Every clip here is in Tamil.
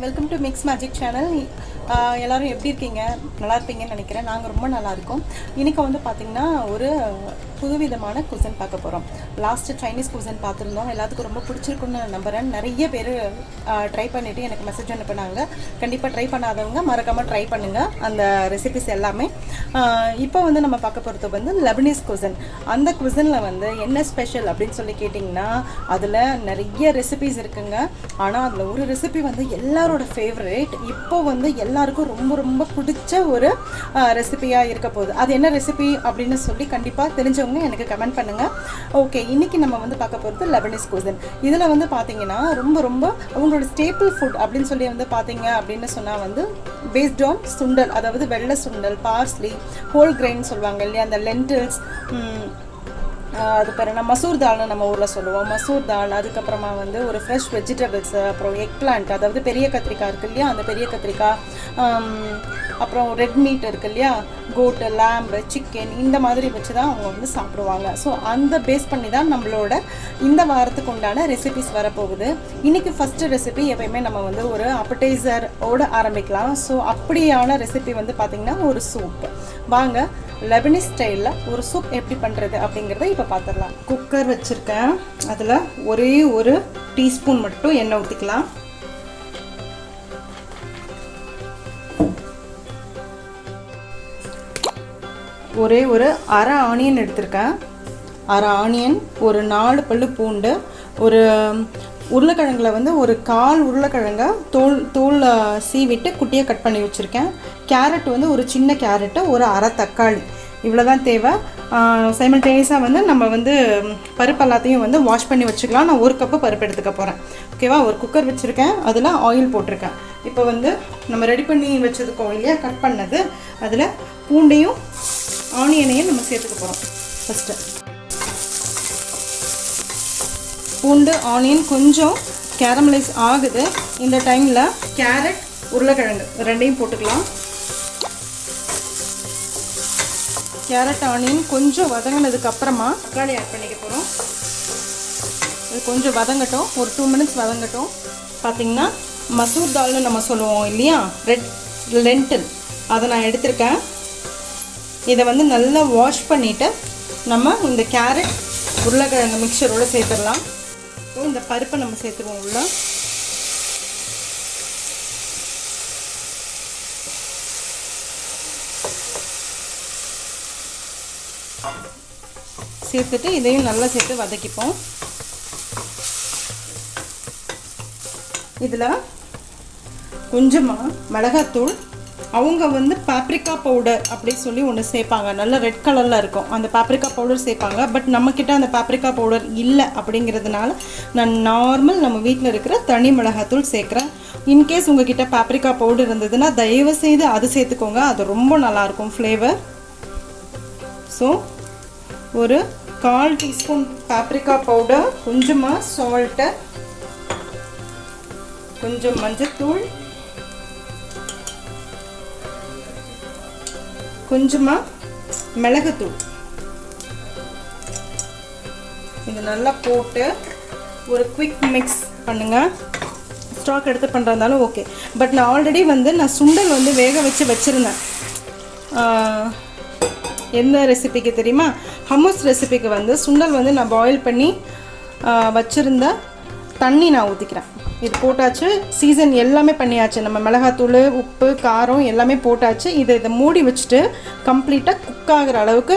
Welcome to mix magic channel. எல்லோரும் எப்படி இருக்கீங்க? நல்லா இருப்பீங்கன்னு நினைக்கிறேன். நாங்கள் ரொம்ப நல்லா இருக்கோம். இன்றைக்கி வந்து பார்த்திங்கன்னா ஒரு புதுவிதமான குசன் பார்க்க போகிறோம். லாஸ்ட்டு சைனீஸ் குசன் பார்த்துருந்தோம். எல்லாத்துக்கும் ரொம்ப பிடிச்சிருக்குன்னு நம்புகிறேன். நிறைய பேர் ட்ரை பண்ணிவிட்டு எனக்கு மெசேஜ் அனுப்பினாங்க. கண்டிப்பாக ட்ரை பண்ணாதவங்க மறக்காமல் ட்ரை பண்ணுங்கள் அந்த ரெசிபிஸ் எல்லாமே. இப்போ வந்து நம்ம பார்க்க போகிறது வந்து லெபனீஸ் குசன். அந்த குசனில் வந்து என்ன ஸ்பெஷல் அப்படின்னு சொல்லி கேட்டிங்கன்னா, அதில் நிறைய ரெசிபிஸ் இருக்குங்க. ஆனால் அதில் ஒரு ரெசிபி வந்து எல்லாரோட ஃபேவரேட், இப்போ வந்து எல்லாருக்கும் ரொம்ப ரொம்ப பிடிச்ச ஒரு ரெசிபியாக இருக்க போகுது. அது என்ன ரெசிபி அப்படின்னு சொல்லி கண்டிப்பாக தெரிஞ்சவங்க எனக்கு கமெண்ட் பண்ணுங்கள். ஓகே, இன்றைக்கி நம்ம வந்து பார்க்க போகிறது லெபனீஸ் குசன். இதில் வந்து பார்த்திங்கன்னா ரொம்ப ரொம்ப அவங்களோட ஸ்டேபிள் ஃபுட் அப்படின்னு சொல்லி வந்து பார்த்தீங்க அப்படின்னு சொன்னால் வந்து பேஸ்ட் ஆன் சுண்டல், அதாவது வெள்ளை சுண்டல், பார்ஸ்லி, ஹோல் கிரெயின் சொல்லுவாங்க இல்லையா, அந்த லென்டில்ஸ், அது பேர் என்ன மசூர் தால்னு நம்ம ஊரில் சொல்லுவோம், மசூர் தால். அதுக்கப்புறமா வந்து ஒரு ஃப்ரெஷ் வெஜிடபிள்ஸ், அப்புறம் எக் பிளான்ட், அதாவது பெரிய கத்திரிக்காய் இருக்குது இல்லையா, அந்த பெரிய கத்திரிக்காய், அப்புறம் ரெட் மீட் இருக்குது இல்லையா, கோட்டு, லேம்பு, சிக்கன், இந்த மாதிரி வச்சு தான் அவங்க வந்து சாப்பிடுவாங்க. ஸோ அந்த பேஸ் பண்ணி தான் நம்மளோட இந்த வாரத்துக்கு உண்டான ரெசிபிஸ் வரப்போகுது. இன்றைக்கி ஃபஸ்ட்டு ரெசிபி எப்பயுமே நம்ம வந்து ஒரு அப்படைசரோடு ஆரம்பிக்கலாம். ஸோ அப்படியான ரெசிபி வந்து பார்த்திங்கன்னா ஒரு சூப். வாங்க லெபனீஸ் ஸ்டைலில் ஒரு சூப் எப்படி பண்ணுறது அப்படிங்கிறத இப்போ பார்த்துடலாம். குக்கர் வச்சுருக்கேன். அதில் ஒரே ஒரு டீஸ்பூன் மட்டும் எண்ணெய் ஊற்றிக்கலாம். ஒரே ஒரு அரை ஆனியன் எடுத்திருக்கேன். அரை ஆனியன், ஒரு 4 பல்லு பூண்டு, ஒரு உருளைக்கிழங்குல வந்து ஒரு 1/4 உருளைக்கிழங்கை தோல் சீவிட்டு குட்டியாக கட் பண்ணி வச்சுருக்கேன். கேரட் வந்து ஒரு சின்ன கேரட்டு, ஒரு அரை தக்காளி, இவ்வளோ தான் தேவை. சைமல்டேனியஸாக வந்து நம்ம வந்து பருப்பு எல்லாத்தையும் வந்து வாஷ் பண்ணி வச்சுக்கலாம். நான் 1 கப்பு பருப்பு எடுத்துக்க போகிறேன். ஓகேவா? ஒரு குக்கர் வச்சுருக்கேன், அதில் ஆயில் போட்டிருக்கேன். இப்போ வந்து நம்ம ரெடி பண்ணி வச்சுருக்கோம் இல்லையா, கட் பண்ணது, அதில் பூண்டையும் ஆனியனையும் நம்ம சேர்த்துக்க போகிறோம். ஃபஸ்ட்டு பூண்டு ஆனியன் கொஞ்சம் கேரமலைஸ் ஆகுது. இந்த டைமில் கேரட், உருளைக்கிழங்கு ரெண்டையும் போட்டுக்கலாம். கேரட் ஆனியன் கொஞ்சம் வதங்கினதுக்கு அப்புறமா தக்காளி ஆட் பண்ணிக்க போகிறோம். இது கொஞ்சம் வதங்கட்டும், ஒரு 2 மினிட்ஸ் வதங்கட்டும். பார்த்திங்கன்னா மசூர் தால்னு நம்ம சொல்லுவோம் இல்லையா, ரெட் லென்டில், அதை நான் எடுத்திருக்கேன். இதை வந்து நல்லா வாஷ் பண்ணிவிட்டு நம்ம இந்த கேரட் உருளைக்கிழங்கு மிக்சரோடு சேர்த்துடலாம். இந்த பருப்பை நம்ம சேர்த்துருவோம் உள்ள. சேர்த்துட்டு இதையும் நல்லா சேர்த்து வதக்கிப்போம். இதில் கொஞ்சமாக மிளகாத்தூள், அவங்க வந்து பாப்ரிக்கா பவுடர் அப்படி சொல்லி ஒன்று சேர்ப்பாங்க, நல்ல ரெட் கலரில் இருக்கும், அந்த பாப்ரிக்கா பவுடர் சேர்ப்பாங்க. பட் நம்மக்கிட்ட அந்த பாப்ரிக்கா பவுடர் இல்லை அப்படிங்கிறதுனால நான் நார்மல் நம்ம வீட்டில் இருக்கிற தனி மிளகாத்தூள் சேர்க்குறேன். இன்கேஸ் உங்ககிட்ட பாப்ரிக்கா பவுடர் இருந்ததுன்னா தயவுசெய்து அது சேர்த்துக்கோங்க, அது ரொம்ப நல்லாயிருக்கும் ஃப்ளேவர். ஸோ ஒரு 1/4 டீஸ்பூன் பாப்ரிக்கா பவுடர், கொஞ்சமாக சால்ட்டு, கொஞ்சம் மஞ்சத்தூள், கொஞ்சமாக மிளகுத்தூள், இது நல்லா போட்டு ஒரு குவிக் மிக்ஸ் பண்ணுங்கள். ஸ்டாக் எடுத்து பண்ணுறதாலும் ஓகே. பட் நான் ஆல்ரெடி வந்து சுண்டல் வந்து வேக வச்சுருந்தேன். எந்த ரெசிபிக்கு தெரியுமா? ஹம்மஸ் ரெசிபிக்கு வந்து சுண்டல் வந்து நான் பாயில் பண்ணி வச்சுருந்த தண்ணி நான் ஊற்றிக்கிறேன். இது போட்டாச்சு, சீசன் எல்லாமே பண்ணியாச்சு, நம்ம மிளகாத்தூள், உப்பு, காரம் எல்லாமே போட்டாச்சு. இதை மூடி வச்சுட்டு கம்ப்ளீட்டாக குக் ஆகிற அளவுக்கு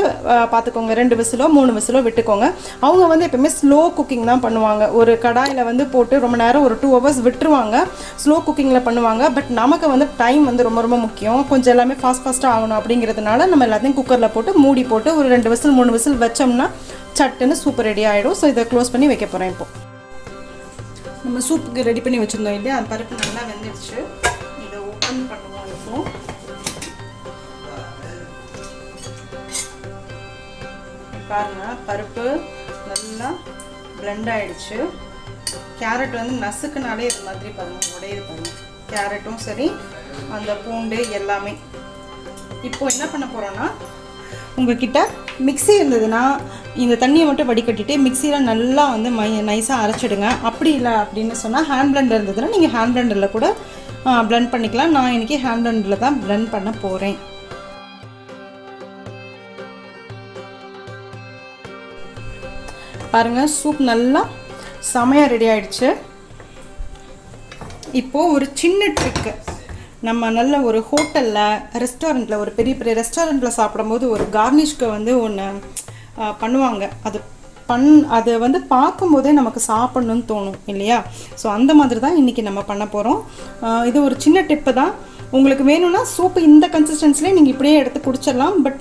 பார்த்துக்கோங்க. 2 விசிலோ 3 விசிலோ விட்டுக்கோங்க. அவங்க வந்து எப்போயுமே ஸ்லோ குக்கிங் தான் பண்ணுவாங்க. ஒரு கடாயில் வந்து போட்டு ரொம்ப நேரம் ஒரு 2 ஹவர்ஸ் விட்டுருவாங்க, ஸ்லோ குக்கிங்கில் பண்ணுவாங்க. பட் நமக்கு வந்து டைம் வந்து ரொம்ப ரொம்ப முக்கியம், கொஞ்சம் எல்லாமே ஃபாஸ்ட்டாக ஆகணும் அப்படிங்கிறதுனால நம்ம எல்லாத்தையும் குக்கரில் போட்டு மூடி போட்டு ஒரு 2 விசில் 3 விசில் வச்சோம்னா சட்டுன்னு சூப்பர் ரெடி ஆகிடும். ஸோ இதை க்ளோஸ் பண்ணி வைக்க போகிறேன். இப்போது நம்ம சூப்புக்கு ரெடி பண்ணி வச்சுருந்தோம் இல்லையா, அந்த பருப்பு நல்லா வெந்துடுச்சு. இதை ஓப்பன் பண்ணுவோம். இப்போ பாருங்கள், பருப்பு நல்லா பிளெண்ட் ஆகிடுச்சு. கேரட் வந்து நசுக்குனாலே இது மாதிரி பாருங்கள் உடையுது பாருங்கள், கேரட்டும் சரி அந்த பூண்டு எல்லாமே. இப்போ என்ன பண்ண போகிறோன்னா, உங்ககிட்ட மிக்ஸி இருந்ததுன்னா இந்த தண்ணியை மட்டும் வடிகட்டிட்டு மிக்ஸியில் நல்லா வந்து நைஸாக அரைச்சிடுங்க. அப்படி இல்லை அப்படின்னு சொன்னால் ஹேண்ட் பிளெண்டர் இருந்ததுன்னா நீங்கள் ஹேண்ட் பிளெண்டரில் கூட blend பண்ணிக்கலாம். நான் இன்றைக்கி ஹேண்ட் பிளெண்டரில் தான் blend பண்ண போகிறேன். பாருங்கள், சூப் நல்லா செமையாக ரெடி ஆகிடுச்சு. இப்போது ஒரு சின்ன ட்ரிக்கு, நம்ம நல்ல ஒரு ஹோட்டலில் ரெஸ்டாரண்ட்டில் ஒரு பெரிய பெரிய ரெஸ்டாரண்ட்டில் சாப்பிடும்போது ஒரு கார்னிஷ்க்கு வந்து ஒன்று பண்ணுவாங்க. அது வந்து பார்க்கும்போதே நமக்கு சாப்பிட்ணுன்னு தோணும் இல்லையா? ஸோ அந்த மாதிரி தான் இன்றைக்கி நம்ம பண்ண போகிறோம். இது ஒரு சின்ன டிப்பு தான். உங்களுக்கு வேணும்னா சூப்பு இந்த கன்சிஸ்டன்சிலே நீங்கள் இப்படியே எடுத்து குடிச்சிடலாம். பட்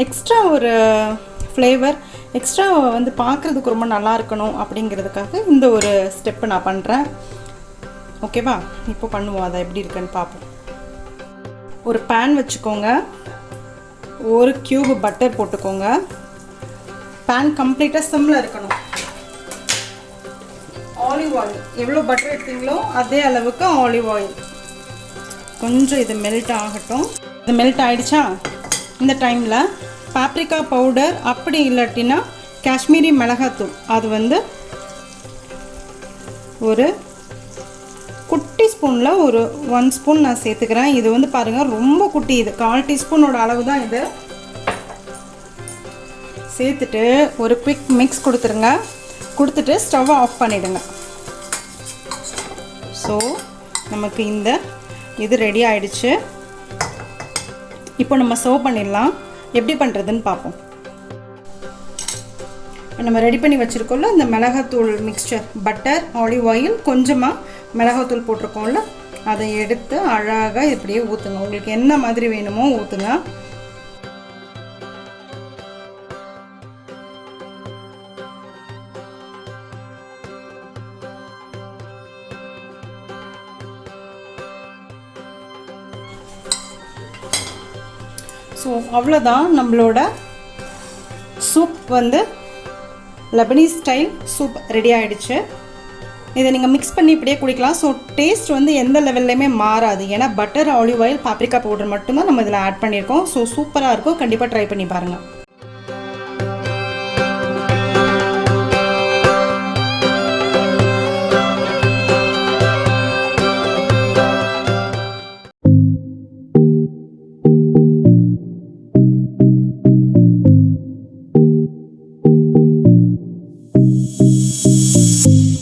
எக்ஸ்ட்ரா ஒரு ஃப்ளேவர், எக்ஸ்ட்ரா வந்து பார்க்குறதுக்கு ரொம்ப நல்லா இருக்கணும் அப்படிங்கிறதுக்காக இந்த ஒரு ஸ்டெப்பு நான் பண்ணுறேன். ஓகேவா? இப்போ பண்ணுவோம், அதை எப்படி இருக்குன்னு பார்ப்போம். ஒரு பேன் வச்சுக்கோங்க, ஒரு கியூப் பட்டர் போட்டுக்கோங்க. பேன் கம்ப்ளீட்டாக சிம்மில் இருக்கணும். ஆலிவ் ஆயில் எவ்வளோ பட்டர் எடுத்தீங்களோ அதே அளவுக்கு ஆலிவ் ஆயில். கொஞ்சம் இது மெல்ட் ஆகட்டும். இது மெல்ட் ஆகிடுச்சா? இந்த டைமில் பாப்ரிகா பவுடர், அப்படி இல்லாட்டினா காஷ்மீரி மிளகாத்தூள், அது வந்து ஒரு குட்டி ஸ்பூனில் ஒரு 1 ஸ்பூன் நான் சேர்த்துக்கிறேன். இது வந்து பாருங்கள் ரொம்ப குட்டி, இது 1/4 டீஸ்பூனோட அளவு தான். இது சேர்த்துட்டு ஒரு குவிக் மிக்ஸ் கொடுத்துருங்க. கொடுத்துட்டு ஸ்டவ்வை ஆஃப் பண்ணிவிடுங்க. ஸோ நமக்கு இது ரெடி ஆகிடுச்சு. இப்போ நம்ம சர்வ் பண்ணிடலாம். எப்படி பண்ணுறதுன்னு பார்ப்போம். நம்ம ரெடி பண்ணி வச்சுருக்கோம்ல இந்த மிளகாத்தூள் மிக்ஸ்சர், பட்டர், ஆலிவ் ஆயில், கொஞ்சமாக மிளகாத்தூள் போட்டிருக்கோம்ல, அதை எடுத்து அழகாக இப்படியே ஊற்றுங்க. உங்களுக்கு என்ன மாதிரி வேணுமோ ஊற்றுங்க. ஸோ அவ்வளோதான், நம்மளோட சூப் வந்து லெபனீஸ் ஸ்டைல் சூப் ரெடி ஆகிடுச்சு. இதை நீங்கள் மிக்ஸ் பண்ணி இப்படியே குடிக்கலாம். ஸோ டேஸ்ட் வந்து எந்த லெவல்லையுமே மாறாது. ஏன்னா butter, olive oil, paprika powder மட்டும்தான் நம்ம இதில் ஆட் பண்ணியிருக்கோம். ஸோ சூப்பராக இருக்கும். கண்டிப்பாக ட்ரை பண்ணி பாருங்கள்.